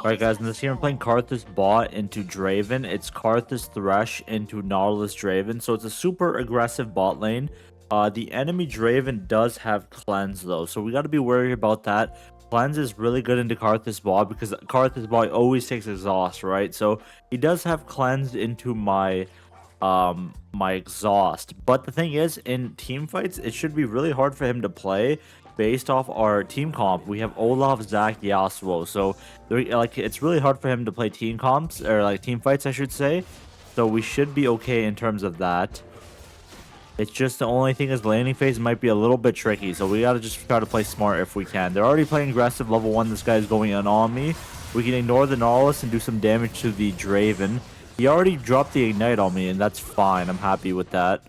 Alright guys, in this game I'm playing Karthus bot into Draven. It's Karthus Thresh into Nautilus Draven. So it's a super aggressive bot lane. The enemy Draven does have cleanse though, so we got to be worried about that. Cleanse is really good into Karthus bot because Karthus bot always takes exhaust, right? So he does have cleanse into my exhaust. But the thing is, in team fights, it should be really hard for him to play based off our team comp. We have Olaf, Zach, Yasuo, so like it's really hard for him to play team comps or like team fights, I should say. So we should be okay in terms of that. It's just the only thing is laning phase might be a little bit tricky, so we gotta just try to play smart if we can. They're already playing aggressive level 1. This guy's going in on me. We can ignore the Nautilus and do some damage to the Draven. He already dropped the Ignite on me, and that's fine. I'm happy with that.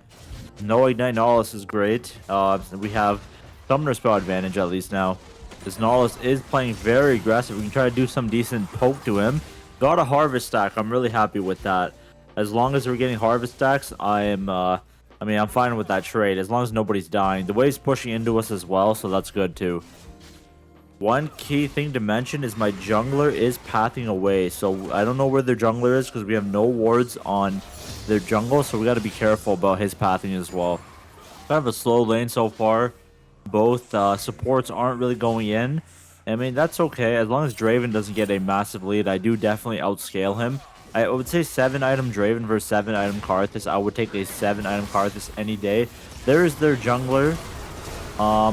No Ignite Nautilus is great. We have Summoner Spell advantage at least now. This Nautilus is playing very aggressive. We can try to do some decent poke to him. Got a Harvest stack. I'm really happy with that. As long as we're getting Harvest stacks, I'm fine with that trade. As long as nobody's dying. The wave's pushing into us as well, so that's good too. One key thing to mention is my jungler is pathing away. So I don't know where their jungler is because we have no wards on their jungle. So we got to be careful about his pathing as well. Kind of a slow lane so far. Both supports aren't really going in. I mean, that's okay. As long as Draven doesn't get a massive lead, I do definitely outscale him. I would say 7-item Draven versus 7-item Karthus. I would take a 7-item Karthus any day. There is their jungler.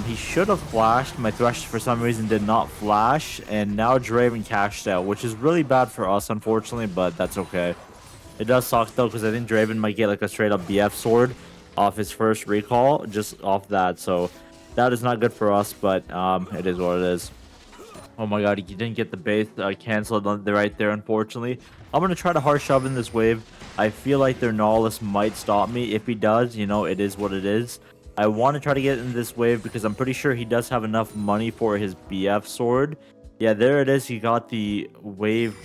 He should have flashed. My Thresh for some reason did not flash. And now Draven cashed out, which is really bad for us, unfortunately, but that's okay. It does suck, though, because I think Draven might get like a straight-up BF sword off his first recall, just off that. So that is not good for us, but it is what it is. Oh my god, he didn't get the base canceled right there, unfortunately. I'm going to try to hard shove in this wave. I feel like their Nautilus might stop me. If he does, you know, it is what it is. I want to try to get in this wave because I'm pretty sure he does have enough money for his BF sword. Yeah, there it is. He got the wave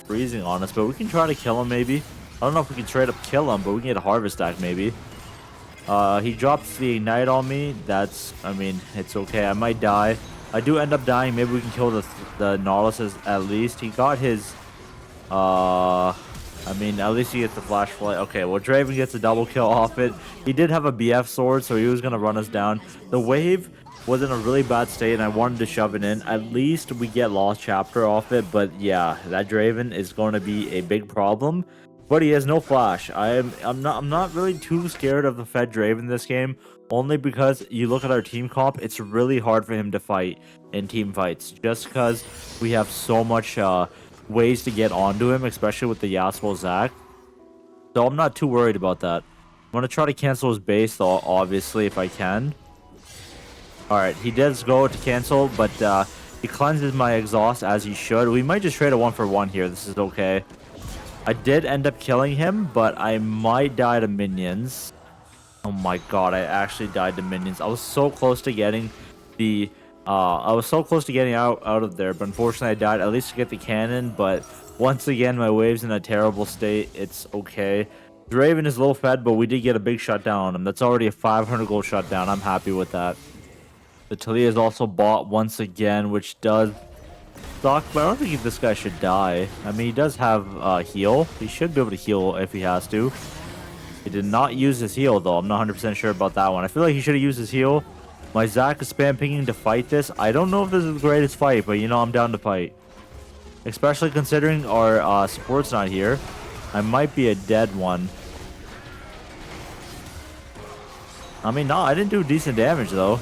freezing on us, but we can try to kill him maybe. I don't know if we can straight up kill him, but we can get a harvest stack maybe. He drops the ignite on me. I mean, it's okay. I might die. I do end up dying. Maybe we can kill the Nautilus at least. He got his at least he gets the flash flight. Okay, well, Draven gets a double kill off it. He did have a BF sword, so he was going to run us down. The wave was in a really bad state, and I wanted to shove it in. At least we get Lost Chapter off it, but yeah, that Draven is going to be a big problem. But he has no flash. I'm not really too scared of the Fed Draven this game, only because you look at our team comp, it's really hard for him to fight in team fights, just because we have so much ways to get onto him, especially with the Yasuo Zach. So I'm not too worried about that. I'm going to try to cancel his base, though, obviously, if I can. Alright, he does go to cancel, but he cleanses my exhaust as he should. We might just trade a 1-for-1 here. This is okay. I did end up killing him, but I might die to minions. Oh my god, I actually died to minions. I was so close to getting the... out of there, but unfortunately I died at least to get the cannon. But once again, my wave's in a terrible state. It's okay. Draven is low fed, but we did get a big shutdown on him. That's already a 500 gold shutdown. I'm happy with that. The Talia is also bought once again, which does suck, but I don't think this guy should die. I mean, he does have heal. He should be able to heal if he has to. He did not use his heal, though. I'm not 100% sure about that one. I feel like he should have used his heal. My Zac is spam pinging to fight this. I don't know if this is the greatest fight, but you know I'm down to fight. Especially considering our support's not here. I might be a dead one. I mean, no, I didn't do decent damage, though.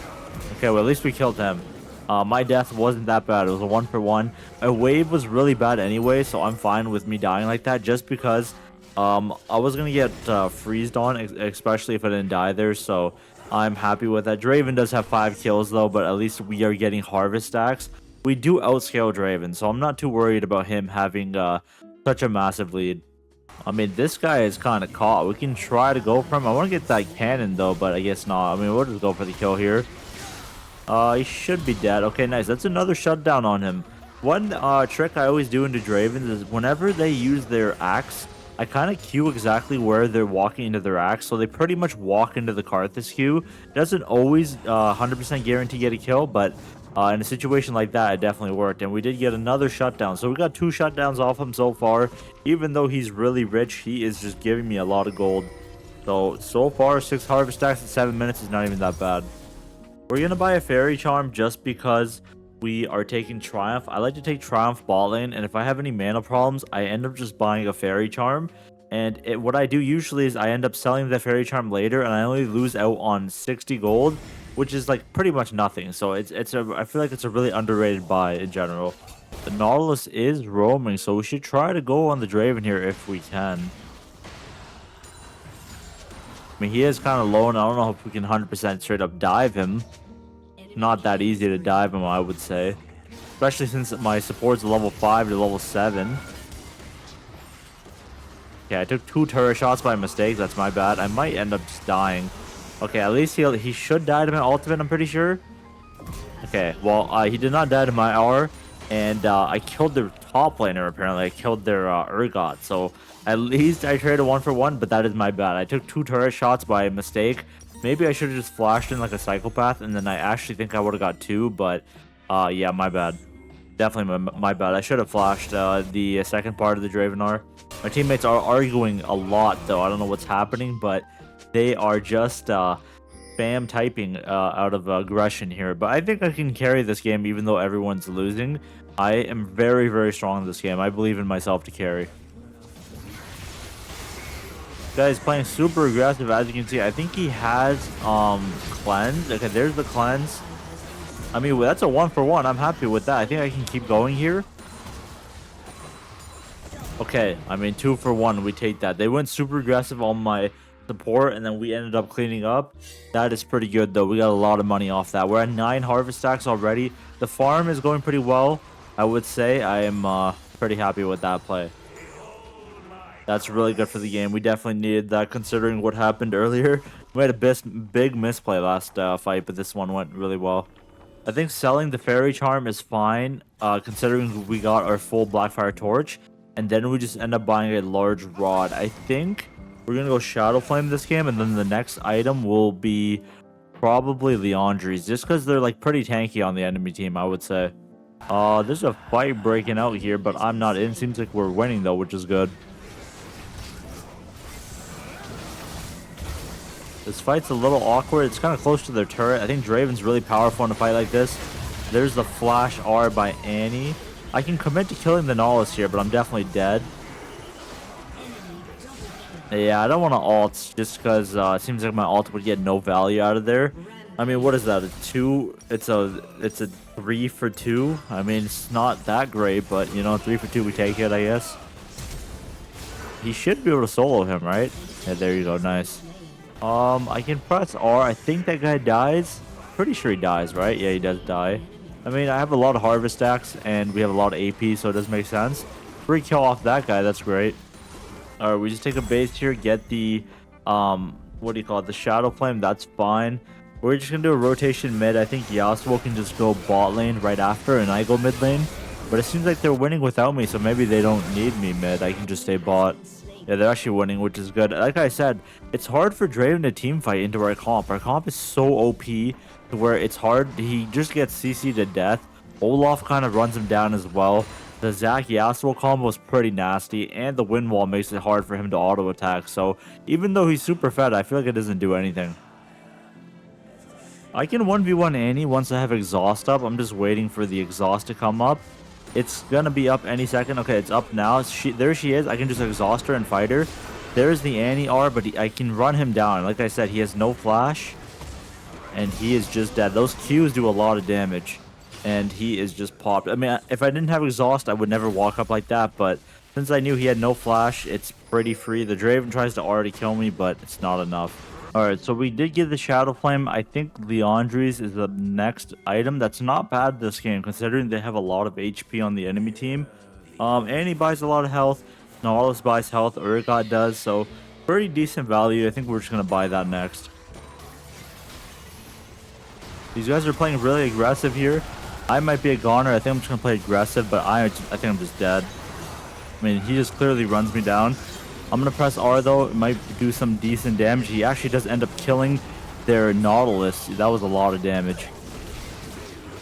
Okay, well, at least we killed him. My death wasn't that bad. It was a 1-for-1. My wave was really bad anyway, so I'm fine with me dying like that just because I was going to get freezed on, especially if I didn't die there, so I'm happy with that. Draven does have 5 kills, though, but at least we are getting harvest stacks. We do outscale Draven, so I'm not too worried about him having such a massive lead. I mean, this guy is kind of caught. We can try to go for him. I want to get that cannon, though, but I guess not. I mean, we'll just go for the kill here. He should be dead. Okay, nice. That's another shutdown on him. One trick I always do into Dravens is whenever they use their axe, I kind of queue exactly where they're walking into their axe, so they pretty much walk into the Karthus queue. Doesn't always 100% guarantee get a kill, but In a situation like that, it definitely worked. And we did get another shutdown. So we got 2 shutdowns off him so far. Even though he's really rich, he is just giving me a lot of gold. So far, 6 harvest stacks in 7 minutes is not even that bad. We're going to buy a fairy charm just because we are taking Triumph. I like to take Triumph bot lane, and if I have any mana problems, I end up just buying a fairy charm. And what I do usually is I end up selling the fairy charm later, and I only lose out on 60 gold, which is like pretty much nothing. So I feel like it's a really underrated buy in general. The Nautilus is roaming, so we should try to go on the Draven here if we can. I mean, he is kind of low, and I don't know if we can 100% straight up dive him. Not that easy to dive him, I would say. Especially since my support's level 5 to level 7. Okay, I took 2 turret shots by mistake. That's my bad. I might end up just dying. Okay, at least he should die to my ultimate, I'm pretty sure. Okay, well, he did not die to my R. And I killed their top laner, apparently. I killed their Urgot. So at least I traded 1 for 1, but that is my bad. I took 2 turret shots by mistake. Maybe I should have just flashed in like a psychopath, and then I actually think I would have got 2, but yeah, my bad. Definitely my bad. I should have flashed the second part of the Draven R. My teammates are arguing a lot, though. I don't know what's happening, but they are just spam typing out of aggression here. But I think I can carry this game even though everyone's losing. I am very, very strong in this game. I believe in myself to carry. Guys playing super aggressive, as you can see. I think he has cleanse. Okay, there's the cleanse. I mean, that's a 1 for 1. I'm happy with that. I think I can keep going here. Okay, I mean, 2 for 1. We take that. They went super aggressive on my support, and then we ended up cleaning up. That is pretty good, though. We got a lot of money off that. We're at 9 harvest stacks already. The farm is going pretty well, I would say. I am pretty happy with that play. That's really good for the game. We definitely needed that considering what happened earlier. We had a big misplay last fight, but this one went really well. I think selling the fairy charm is fine, considering we got our full Blackfire torch, and then we just end up buying a large rod. I think we're gonna go Shadow Flame this game, and then the next item will be probably Leandries, just because they're like pretty tanky on the enemy team, I would say. There's a fight breaking out here, but I'm not in. Seems like we're winning though, which is good. This fight's a little awkward. It's kind of close to their turret. I think Draven's really powerful in a fight like this. There's the flash R by Annie. I can commit to killing the Nautilus here, but I'm definitely dead. Yeah, I don't want to ult just because it seems like my ult would get no value out of there. I mean, what is that? A 2? It's a 3 for 2. I mean, it's not that great, but you know, 3 for 2, we take it, I guess. He should be able to solo him, right? Yeah, there you go. Nice. I can press R. I think that guy dies. Pretty sure he dies, right? Yeah, he does die. I mean, I have a lot of harvest stacks, and we have a lot of AP, so it does make sense. Free kill off that guy. That's great. Alright, we just take a base here, get the, what do you call it? The Shadow Flame. That's fine. We're just going to do a rotation mid. I think Yasuo can just go bot lane right after, and I go mid lane. But it seems like they're winning without me, so maybe they don't need me mid. I can just stay bot. Yeah, they're actually winning, which is good. Like I said, it's hard for Draven to team fight into our comp. Our comp is so OP to where it's hard. He just gets CC'd to death. Olaf kind of runs him down as well. The Zac Yasuo combo is pretty nasty, and the wind wall makes it hard for him to auto attack. So even though he's super fed, I feel like it doesn't do anything. I can 1v1 Annie once I have exhaust up. I'm just waiting for the exhaust to come up. It's gonna be up any second. Okay, it's up now. There she is. I can just exhaust her and fight her. There's the Annie R, but I can run him down. Like I said, he has no flash, and he is just dead. Those Qs do a lot of damage, and he is just popped. I mean, if I didn't have exhaust, I would never walk up like that, but since I knew he had no flash, it's pretty free. The Draven tries to already kill me, but it's not enough. Alright, so we did get the Shadow Flame. I think Leandries is the next item. That's not bad this game, considering they have a lot of HP on the enemy team. Annie buys a lot of health. Nautilus buys health. Urgot does, so pretty decent value. I think we're just going to buy that next. These guys are playing really aggressive here. I might be a goner. I think I'm just going to play aggressive, but I think I'm just dead. I mean, he just clearly runs me down. I'm going to press R, though. It might do some decent damage. He actually does end up killing their Nautilus. That was a lot of damage.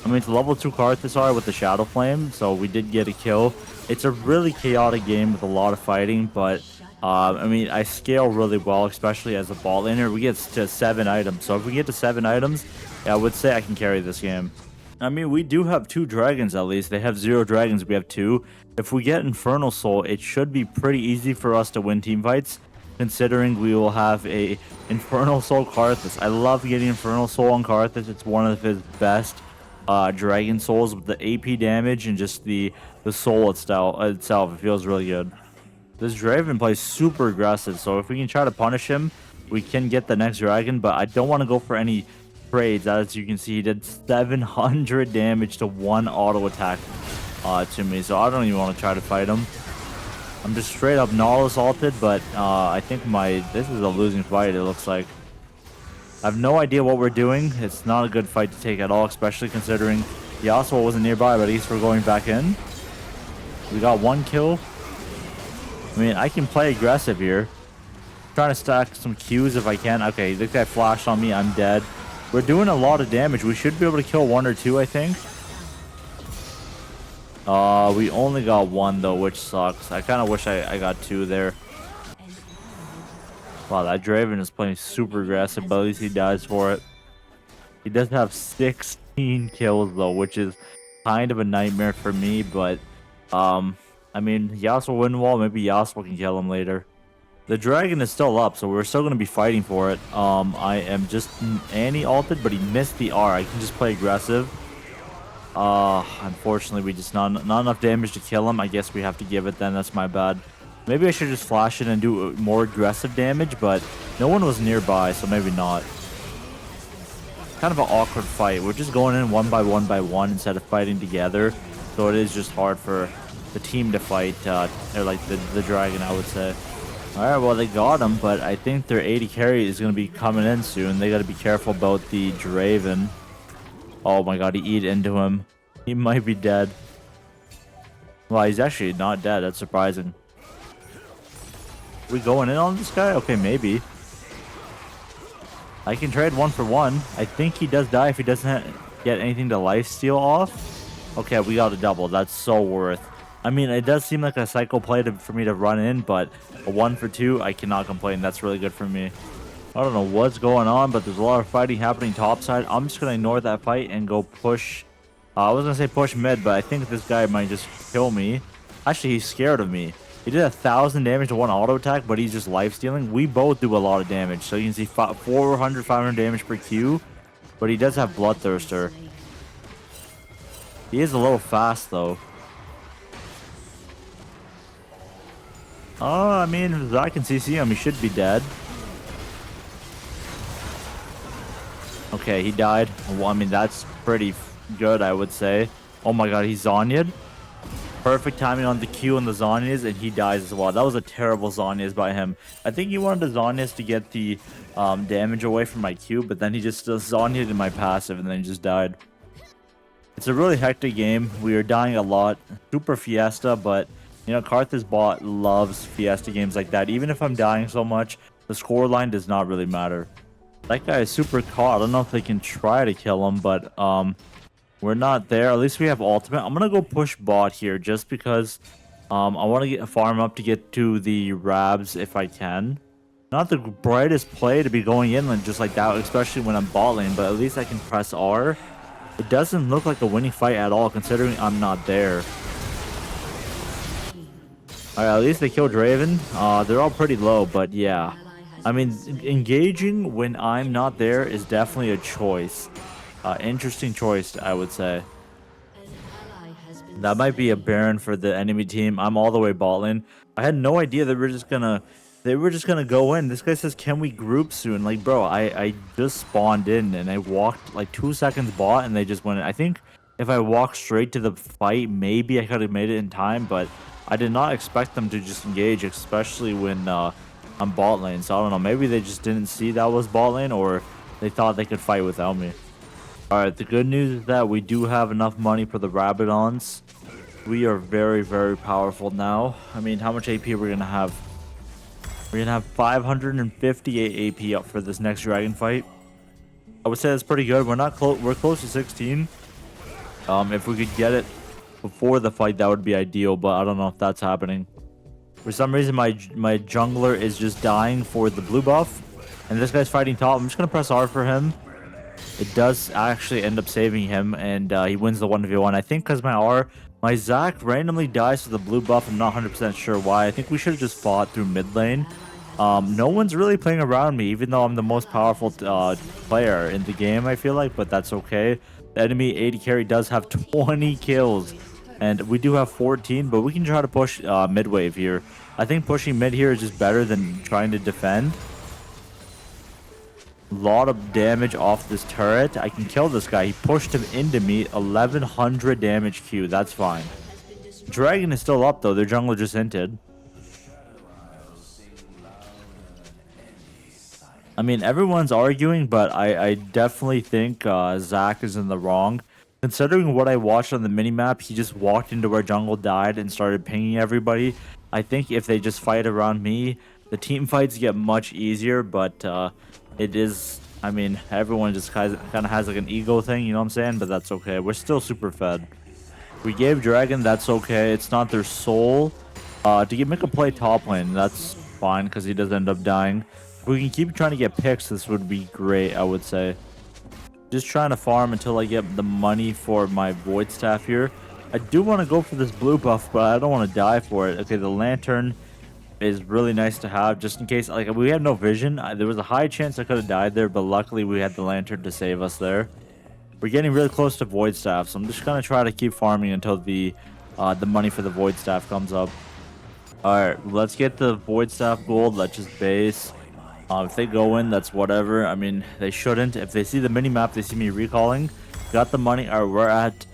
I mean, it's a level 2 Karthus with the Shadow Flame, so we did get a kill. It's a really chaotic game with a lot of fighting, but I mean, I scale really well, especially as a bot laner. We get to 7 items, so if we get to 7 items, yeah, I would say I can carry this game. I mean, we do have 2 dragons at least. They have 0 dragons, we have 2. If we get Infernal Soul, it should be pretty easy for us to win team fights, considering we will have a Infernal Soul Karthus. I love getting Infernal Soul on Karthus. It's one of his best dragon souls with the AP damage and just the soul itself. It feels really good. This Draven plays super aggressive, so if we can try to punish him, we can get the next dragon, but I don't want to go for any trades. As you can see, he did 700 damage to 1 auto attack to me, so I don't even want to try to fight him. I'm just straight up null assaulted, but I think this is a losing fight, it looks like. I have no idea what we're doing. It's not a good fight to take at all, especially considering Yasuo wasn't nearby, but at least we're going back in. We got 1 kill. I mean, I can play aggressive here. Trying to stack some Qs if I can. Okay, this guy flashed on me. I'm dead. We're doing a lot of damage. We should be able to kill 1 or 2, I think. We only got 1 though, which sucks. I kind of wish I got 2 there. Wow, that Draven is playing super aggressive, but at least he dies for it. He does have 16 kills though, which is kind of a nightmare for me, but I mean, Yasuo win wall, maybe Yasuo can kill him later. The dragon is still up, so we're still going to be fighting for it. I am just anti-ulted, but he missed the R. I can just play aggressive. Unfortunately, we just not enough damage to kill him. I guess we have to give it then. That's my bad. Maybe I should just flash it and do more aggressive damage, but no one was nearby, so maybe not. Kind of an awkward fight. We're just going in one by one instead of fighting together, so it is just hard for the team to fight, or like the dragon, I would say. Alright, well, they got him, but I think their 80 carry is going to be coming in soon. They got to be careful about the Draven. Oh my god, he eat into him. He might be dead. Well, he's actually not dead. That's surprising. We going in on this guy? Okay, maybe. I can trade 1 for 1. I think he does die if he doesn't get anything to lifesteal off. Okay, we got a double. That's so worth. I mean, it does seem like a cycle play for me to run in, but a 1 for 2, I cannot complain. That's really good for me. I don't know what's going on, but there's a lot of fighting happening topside. I'm just going to ignore that fight and go push. I was going to say push mid, but I think this guy might just kill me. Actually, he's scared of me. He did 1,000 damage to 1 auto attack, but he's just life stealing. We both do a lot of damage, so you can see 400, 500 damage per Q, but he does have Bloodthirster. He is a little fast, though. I mean, if I can CC him, he should be dead. Okay, he died. Well, I mean, that's pretty good, I would say. Oh my god, he's Zhonyaed. Perfect timing on the Q and the Zhonya's, and he dies as well. That was a terrible Zhonya's by him. I think he wanted the Zhonya's to get the damage away from my Q, but then he just Zhonya'd in my passive, and then he just died. It's a really hectic game. We are dying a lot. Super Fiesta, but you know, Karthus bot loves Fiesta games like that. Even if I'm dying so much, the scoreline does not really matter. That guy is super caught. I don't know if they can try to kill him, but we're not there. At least we have ultimate. I'm gonna go push bot here just because I want to get a farm up to get to the Rabs if I can. Not the brightest play to be going inland just like that, especially when I'm bot lane, but at least I can press R. It doesn't look like a winning fight at all considering I'm not there. Alright, at least they killed Draven. They're all pretty low, but yeah. I mean, engaging when I'm not there is definitely a choice. Interesting choice, I would say. That might be a Baron for the enemy team. I'm all the way bot lane. I had no idea they were just gonna go in. This guy says, can we group soon? Like, bro, I just spawned in and I walked like 2 seconds bot and they just went in. I think if I walked straight to the fight, maybe I could have made it in time, but I did not expect them to just engage, especially when I'm bot lane. So I don't know, maybe they just didn't see that was bot lane, or they thought they could fight without me. Alright, the good news is that we do have enough money for the Rabadons. We are very, very powerful now. I mean, how much AP are we gonna have? We're gonna have 558 AP up for this next dragon fight. I would say that's pretty good. We're not close. We're close to 16. If we could get it before the fight, that would be ideal, but I don't know if that's happening. For some reason, my jungler is just dying for the blue buff, and this guy's fighting top. I'm just gonna press R for him. It does actually end up saving him, and he wins the 1v1. I think because my Zac randomly dies to the blue buff. I'm not 100% sure why. I think we should have just fought through mid lane. No one's really playing around me, even though I'm the most powerful player in the game, I feel like, but that's okay. The enemy AD carry does have 20 kills, and we do have 14, but we can try to push mid wave here. I think pushing mid here is just better than trying to defend. Lot of damage off this turret. I can kill this guy. He pushed him into me. 1100 damage Q. That's fine. Dragon is still up though. Their jungler just hinted. I mean, everyone's arguing, but I definitely think Zac is in the wrong. Considering what I watched on the minimap, he just walked into where jungle died and started pinging everybody. I think if they just fight around me, the team fights get much easier, but it is, I mean, everyone just kind of has like an ego thing, you know what I'm saying? But that's okay. We're still super fed. We gave Dragon, that's okay. It's not their soul. To make a play top lane, that's fine because he does end up dying. If we can keep trying to get picks, this would be great, I would say. Just trying to farm until I get the money for my Void Staff here. I do want to go for this blue buff, but I don't want to die for it. Okay, the Lantern is really nice to have just in case. Like, we have no vision. There was a high chance I could have died there, but luckily we had the Lantern to save us there. We're getting really close to Void Staff, so I'm just gonna try to keep farming until the money for the Void Staff comes up. Alright, let's get the Void Staff gold. Let's just base. If they go in, that's whatever. I mean, they shouldn't. If they see the mini-map, they see me recalling. Got the money. Alright, we're at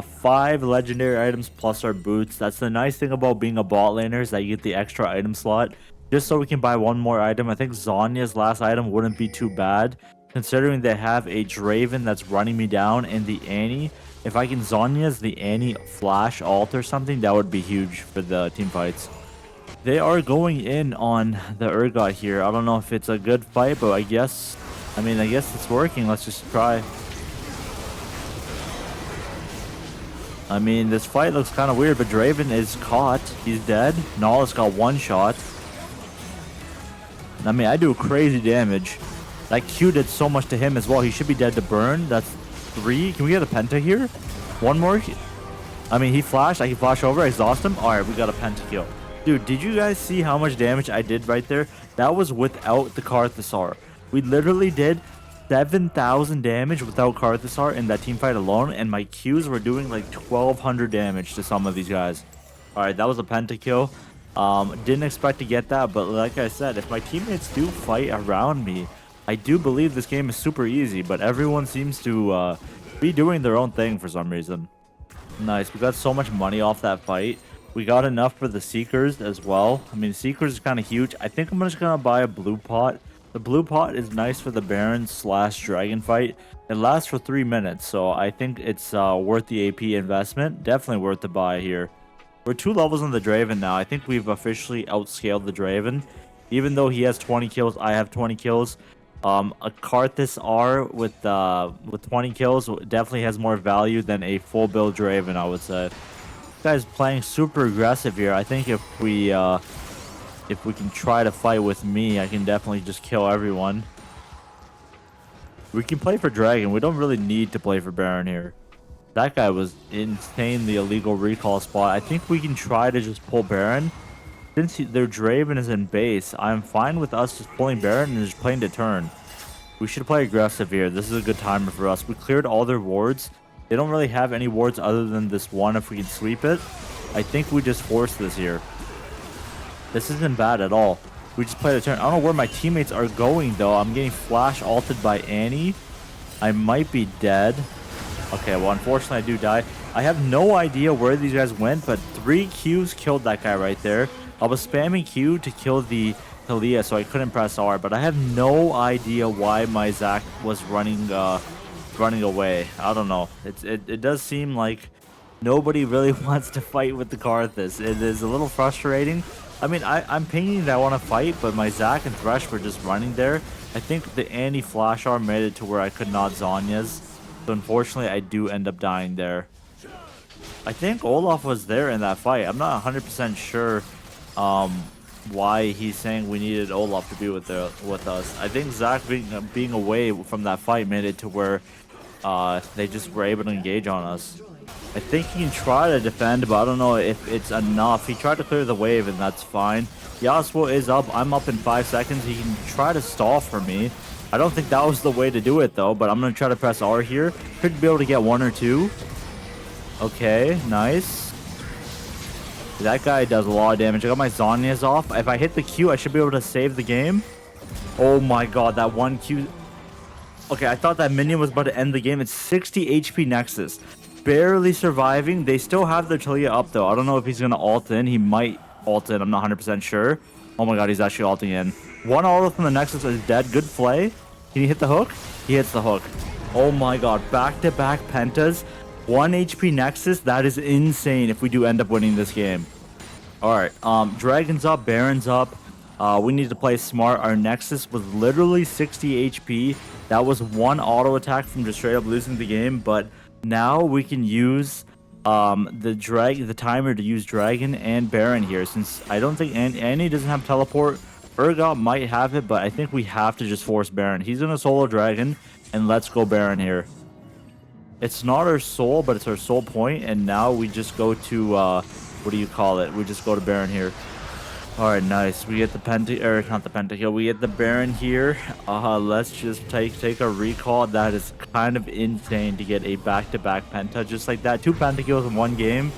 5 legendary items plus our boots. That's the nice thing about being a bot laner, is that you get the extra item slot. Just so we can buy one more item. I think Zhonya's last item wouldn't be too bad, considering they have a Draven that's running me down and the Annie. If I can Zhonya's the Annie flash ult or something, that would be huge for the team fights. They are going in on the Urgot here. I don't know if it's a good fight, but I guess it's working. Let's just try. I mean, this fight looks kind of weird, but Draven is caught. He's dead. Nala's got one shot. I mean, I do crazy damage. That Q did so much to him as well. He should be dead to burn. That's 3. Can we get a penta here? One more? I mean, he flashed. I can flash over. I exhaust him. All right, we got a pentakill. Dude, did you guys see how much damage I did right there? That was without the Karthus. We literally did 7,000 damage without Karthus in that team fight alone, and my Qs were doing like 1,200 damage to some of these guys. Alright, that was a pentakill. Didn't expect to get that, but like I said, if my teammates do fight around me, I do believe this game is super easy, but everyone seems to be doing their own thing for some reason. Nice, we got so much money off that fight. We got enough for the Seekers as well. I mean, Seekers is kind of huge. I think I'm just going to buy a blue pot. The blue pot is nice for the Baron / Dragon fight. It lasts for 3 minutes, so I think it's worth the AP investment. Definitely worth the buy here. We're 2 levels on the Draven now. I think we've officially outscaled the Draven. Even though he has 20 kills, I have 20 kills. A Karthus R with 20 kills definitely has more value than a full build Draven, I would say. Guy's playing super aggressive here. I think if we can try to fight with me, I can definitely just kill everyone. We can play for Dragon. We don't really need to play for Baron here. That guy was insanely illegal recall spot. I think we can try to just pull Baron. Since their Draven is in base, I'm fine with us just pulling Baron and just playing to turn. We should play aggressive here. This is a good timer for us. We cleared all their wards. They don't really have any wards other than this one if we can sweep it. I think we just force this here. This isn't bad at all. We just played a turn. I don't know where my teammates are going though. I'm getting flash ulted by Annie. I might be dead. Okay, well unfortunately I do die. I have no idea where these guys went, but 3 Qs killed that guy right there. I was spamming Q to kill the Talia, so I couldn't press R, but I have no idea why my Zac was running away. I don't know. It does seem like nobody really wants to fight with the Karthus. It is a little frustrating. I mean, I'm pinging that I want to fight, but my Zac and Thresh were just running there. I think the anti-flash arm made it to where I could not Zhonya's. So unfortunately, I do end up dying there. I think Olaf was there in that fight. I'm not 100% sure why he's saying we needed Olaf to be with us. I think Zach being away from that fight made it to where they just were able to engage on us. I think he can try to defend, but I don't know if it's enough. He tried to clear the wave, and that's fine. Yasuo is up. I'm up in 5 seconds. He can try to stall for me. I don't think that was the way to do it, though, but I'm going to try to press R here. Could be able to get 1 or 2. Okay, nice. That guy does a lot of damage. I got my Zhonya's off. If I hit the Q, I should be able to save the game. Oh my god, that 1 Q. Okay, I thought that minion was about to end the game. It's 60 HP Nexus. Barely surviving. They still have their Talia up, though. I don't know if he's going to ult in. He might ult in. I'm not 100% sure. Oh my god, he's actually ulting in. 1 auto from the Nexus is dead. Good play. Can he hit the hook? He hits the hook. Oh my god, back-to-back pentas. 1 HP Nexus, that is insane if we do end up winning this game. Alright, Dragon's up, Baron's up. We need to play smart. Our Nexus was literally 60 HP. That was 1 auto attack from just straight up losing the game, but now we can use the timer to use Dragon and Baron here, since I don't think Annie doesn't have teleport. Urgot might have it, but I think we have to just force Baron. He's gonna solo Dragon, and let's go Baron here. It's not our soul, but it's our soul point, and now we just go to, what do you call it? We just go to Baron here. Alright, nice. We get the not the Pentakill, we get the Baron here. Let's just take a recall. That is kind of insane to get a back-to-back Penta just like that. 2 Pentakills in 1 game.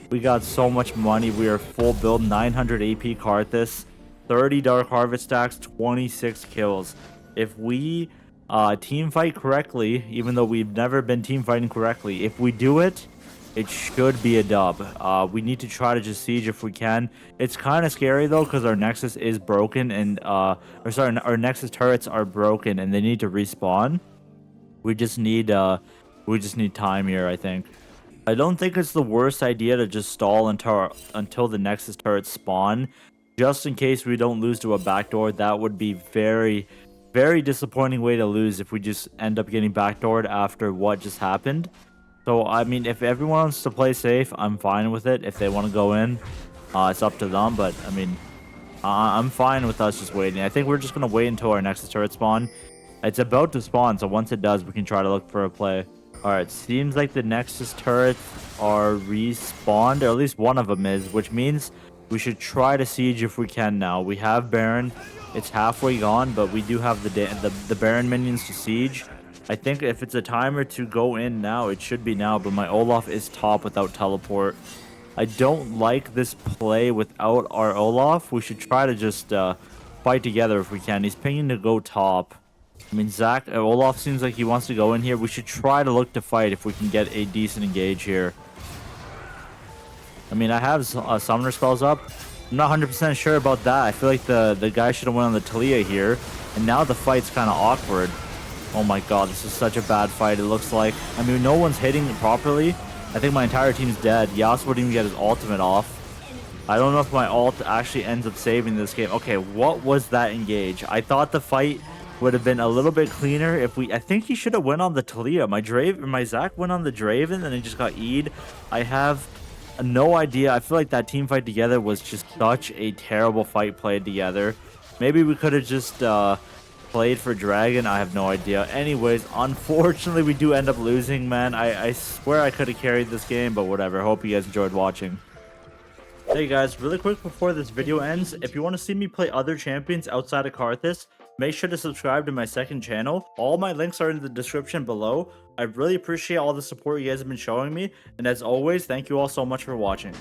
We got so much money. We are full build, 900 AP Karthus, 30 Dark Harvest stacks, 26 kills. If we team fight correctly, even though we've never been team fighting correctly, if we do it, it should be a dub. We need to try to just siege if we can. It's kind of scary though, because our Nexus is broken, and our Nexus turrets are broken, and they need to respawn. We just need time here, I think. I don't think it's the worst idea to just stall until the Nexus turrets spawn, just in case we don't lose to a backdoor. That would be very disappointing way to lose if we just end up getting backdoored after what just happened. So, I mean, if everyone wants to play safe, I'm fine with it. If they want to go in, it's up to them. But, I mean, I'm fine with us just waiting. I think we're just going to wait until our Nexus turret spawn. It's about to spawn, so once it does, we can try to look for a play. Alright, seems like the Nexus turrets are respawned, or at least one of them is, which means we should try to siege if we can now. We have Baron. It's halfway gone, but we do have the Baron minions to siege. I think if it's a timer to go in now, it should be now, but my Olaf is top without teleport. I don't like this play without our Olaf. We should try to just fight together if we can. He's pinging to go top. I mean, Olaf seems like he wants to go in here. We should try to look to fight if we can get a decent engage here. I mean, I have summoner spells up. I'm not 100% sure about that. I feel like the guy should have went on the Talia here. And now the fight's kind of awkward. Oh my god, this is such a bad fight, it looks like. I mean, no one's hitting it properly. I think my entire team's dead. Yasuo didn't even get his ultimate off. I don't know if my ult actually ends up saving this game. Okay, what was that engage? I thought the fight would have been a little bit cleaner if I think he should have went on the Talia. My Zac went on the Draven and he just got E'd. I have no idea. I feel like that team fight together was just such a terrible fight played together. Maybe we could have just played for Dragon. I have no idea. Anyways, unfortunately, we do end up losing, man. I swear I could have carried this game, but whatever. Hope you guys enjoyed watching. Hey guys, really quick before this video ends, if you want to see me play other champions outside of Karthus, make sure to subscribe to my second channel. All my links are in the description below. I really appreciate all the support you guys have been showing me, and as always, thank you all so much for watching.